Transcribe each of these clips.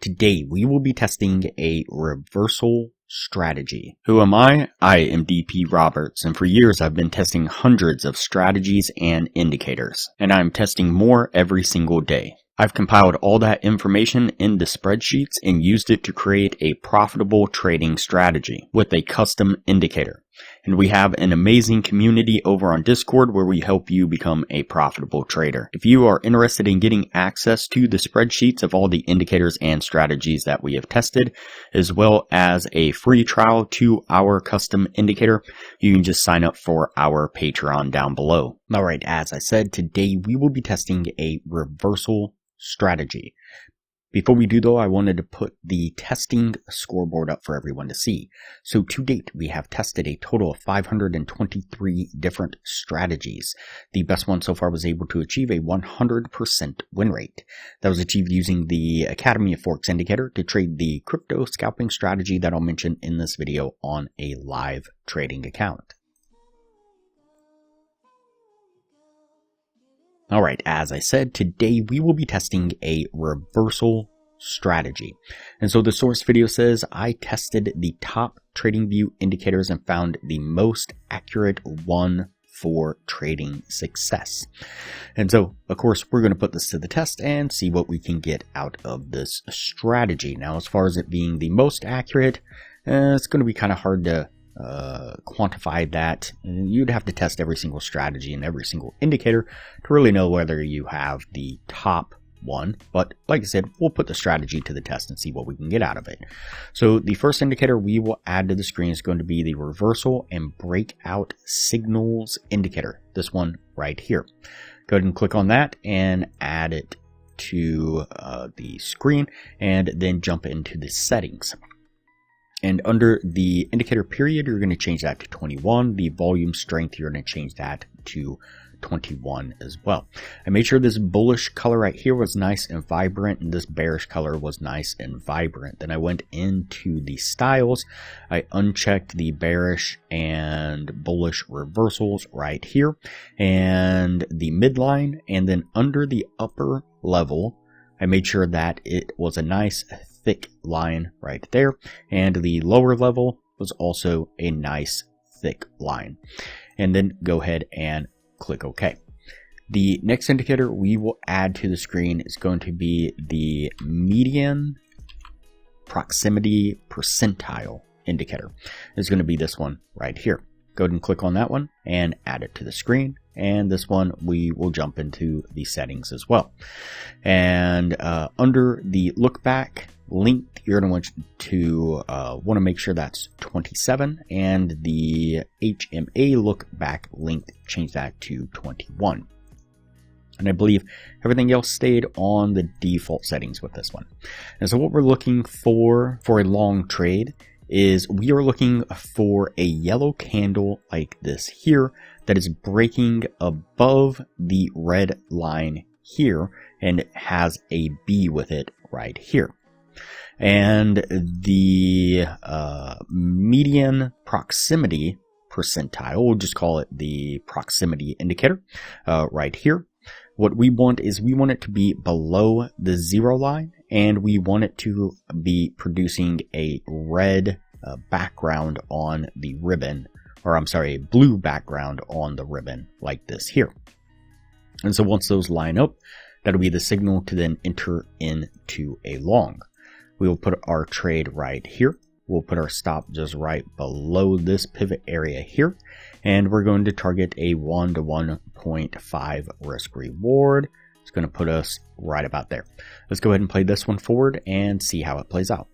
Today, we will be testing a reversal strategy. Who am I? I am DP Roberts, and for years I've been testing hundreds of strategies and indicators, and I'm testing more every single day. I've compiled all that information into spreadsheets and used it to create a profitable trading strategy with a custom indicator. And we have an amazing community over on Discord where we help you become a profitable trader. If you are interested in getting access to the spreadsheets of all the indicators and strategies that we have tested, as well as a free trial to our custom indicator, you can just sign up for our Patreon down below. Alright, as I said, today we will be testing a reversal strategy. Before we do though, I wanted to put the testing scoreboard up for everyone to see. So to date, we have tested a total of 523 different strategies. The best one so far was able to achieve a 100% win rate. That was achieved using the Academy of Forex indicator to trade the crypto scalping strategy that I'll mention in this video on a live trading account. Alright, as I said, today we will be testing a reversal strategy. And so the source video says, I tested the top TradingView indicators and found the most accurate one for trading success. And so, of course, we're going to put this to the test and see what we can get out of this strategy. Now, as far as it being the most accurate, it's going to be kind of hard to quantify that. You'd have to test every single strategy and every single indicator to really know whether you have the top one. But like I said, we'll put the strategy to the test and see what we can get out of it. So the first indicator we will add to the screen is going to be the reversal and breakout signals indicator. This one right here. Go ahead and click on that and add it to the screen and then jump into the settings. And under the indicator period, you're going to change that to 21. The volume strength, you're going to change that to 21 as well. I made sure this bullish color right here was nice and vibrant, and this bearish color was nice and vibrant. Then I went into the styles. I unchecked the bearish and bullish reversals right here, and the midline, and then under the upper level, I made sure that it was a nice thick line right there, and the lower level was also a nice thick line. And then go ahead and click OK. The next indicator we will add to the screen is going to be the median proximity percentile indicator. It's going to be this one right here. Go ahead and click on that one and add it to the screen. And this one we will jump into the settings as well. And under the look back length, you're going to want to make sure that's 27, and the HMA look back length, change that to 21. And I believe everything else stayed on the default settings with this one. And so what we're looking for a long trade is we are looking for a yellow candle like this here that is breaking above the red line here and has a B with it right here. And the median proximity percentile, we'll just call it the proximity indicator right here. What we want is we want it to be below the 0 line, and we want it to be producing a red background on the ribbon, or I'm sorry, a blue background on the ribbon like this here. And so once those line up, that'll be the signal to then enter into a long. We will put our trade right here. We'll put our stop just right below this pivot area here. And we're going to target a 1 to 1.5 risk reward. It's going to put us right about there. Let's go ahead and play this one forward and see how it plays out.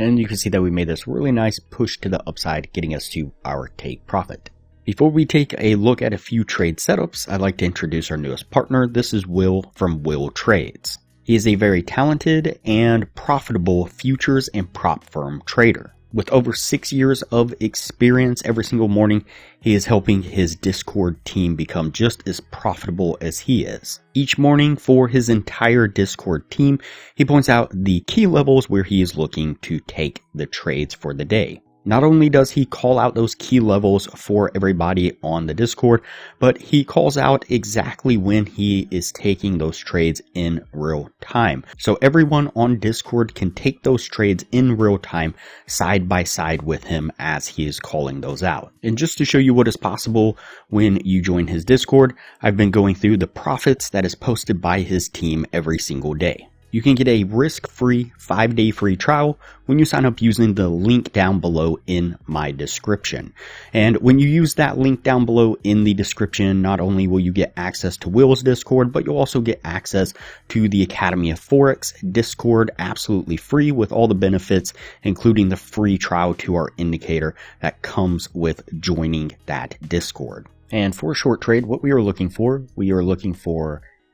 And you can see that we made this really nice push to the upside, getting us to our take profit. Before we take a look at a few trade setups, I'd like to introduce our newest partner. This is Will from Will Trades. He is a very talented and profitable futures and prop firm trader. With over 6 years of experience, every single morning, he is helping his Discord team become just as profitable as he is. Each morning for his entire Discord team, he points out the key levels where he is looking to take the trades for the day. Not only does he call out those key levels for everybody on the Discord, but he calls out exactly when he is taking those trades in real time. So everyone on Discord can take those trades in real time side by side with him as he is calling those out. And just to show you what is possible when you join his Discord, I've been going through the profits that is posted by his team every single day. You can get a risk-free 5-day free trial when you sign up using the link down below in my description. And when you use that link down below in the description, not only will you get access to Will's Discord, but you'll also get access to the Academy of Forex Discord absolutely free with all the benefits, including the free trial to our indicator that comes with joining that Discord. And for a short trade, what we are looking for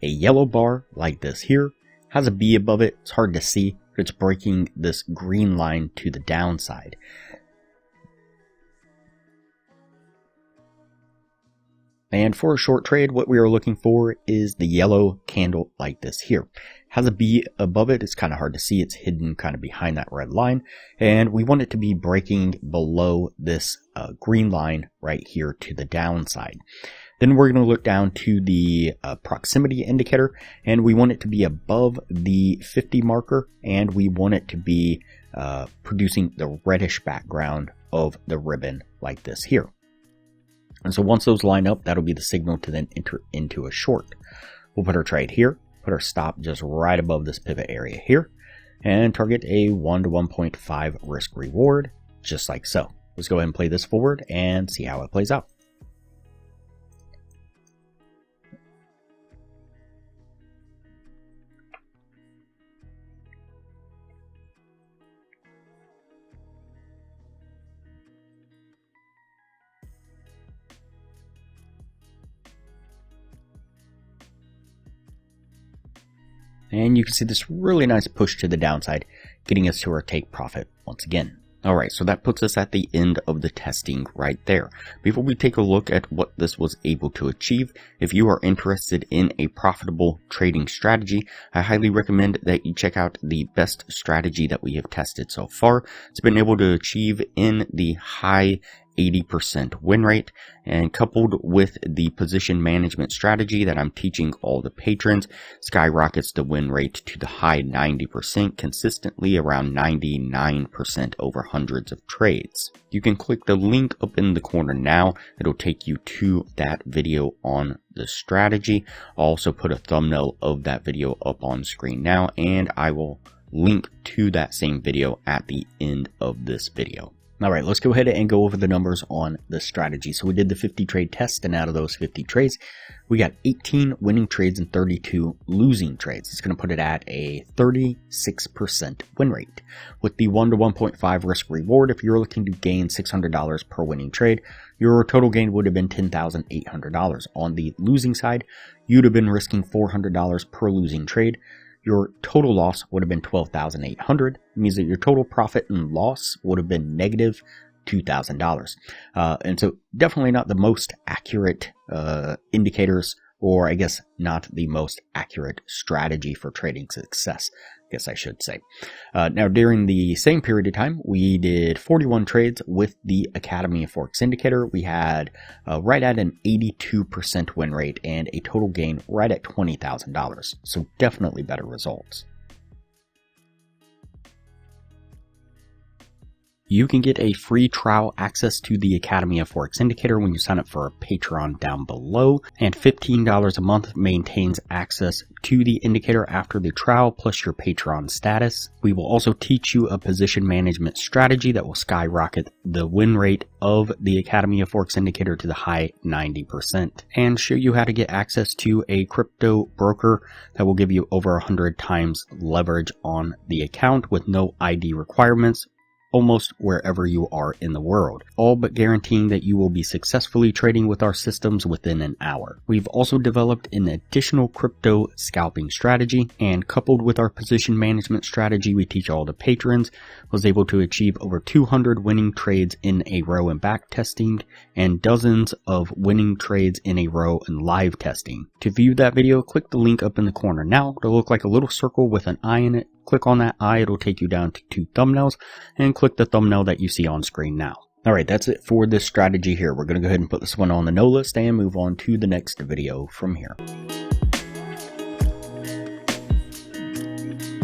a yellow bar like this here. Has a B above it. It's hard to see, but it's breaking this green line to the downside. And for a short trade, what we are looking for is the yellow candle like this here. Has a B above it. It's kind of hard to see. It's hidden kind of behind that red line. And we want it to be breaking below this green line right here to the downside. Then we're going to look down to the proximity indicator, and we want it to be above the 50 marker, and we want it to be producing the reddish background of the ribbon like this here. And so once those line up, that'll be the signal to then enter into a short. We'll put our trade here, put our stop just right above this pivot area here, and target a 1 to 1.5 risk reward, just like so. Let's go ahead and play this forward and see how it plays out. And you can see this really nice push to the downside, getting us to our take profit once again. Alright, so that puts us at the end of the testing right there. Before we take a look at what this was able to achieve, if you are interested in a profitable trading strategy, I highly recommend that you check out the best strategy that we have tested so far. It's been able to achieve in the high 80% win rate, and coupled with the position management strategy that I'm teaching all the patrons, skyrockets the win rate to the high 90%, consistently around 99% over hundreds of trades. You can click the link up in the corner now. It'll take you to that video on the strategy. I'll also put a thumbnail of that video up on screen now, and I will link to that same video at the end of this video. Alright, let's go ahead and go over the numbers on the strategy. So we did the 50 trade test, and out of those 50 trades, we got 18 winning trades and 32 losing trades. It's going to put it at a 36% win rate. With the 1 to 1.5 risk reward, if you're looking to gain $600 per winning trade, your total gain would have been $10,800. On the losing side, you'd have been risking $400 per losing trade. Your total loss would have been $12,800. It means that your total profit and loss would have been negative $2,000. And so definitely not the most accurate indicators, or I guess not the most accurate strategy for trading success, I guess I should say. Now, during the same period of time, we did 41 trades with the Academy of Forex indicator. We had right at an 82% win rate and a total gain right at $20,000. So definitely better results. You can get a free trial access to the Academy of Forex indicator when you sign up for a Patreon down below, and $15 a month maintains access to the indicator after the trial plus your Patreon status. We will also teach you a position management strategy that will skyrocket the win rate of the Academy of Forex indicator to the high 90%, and show you how to get access to a crypto broker that will give you over 100 times leverage on the account with no ID requirements, almost wherever you are in the world, all but guaranteeing that you will be successfully trading with our systems within an hour. We've also developed an additional crypto scalping strategy, and coupled with our position management strategy we teach all the patrons, was able to achieve over 200 winning trades in a row in back testing, and dozens of winning trades in a row in live testing. To view that video, click the link up in the corner now. It'll look like a little circle with an eye in it. click on that eye, it'll take you down to 2 thumbnails, and click the thumbnail that you see on screen now. Alright, that's it for this strategy here. We're going to go ahead and put this one on the no list and move on to the next video from here.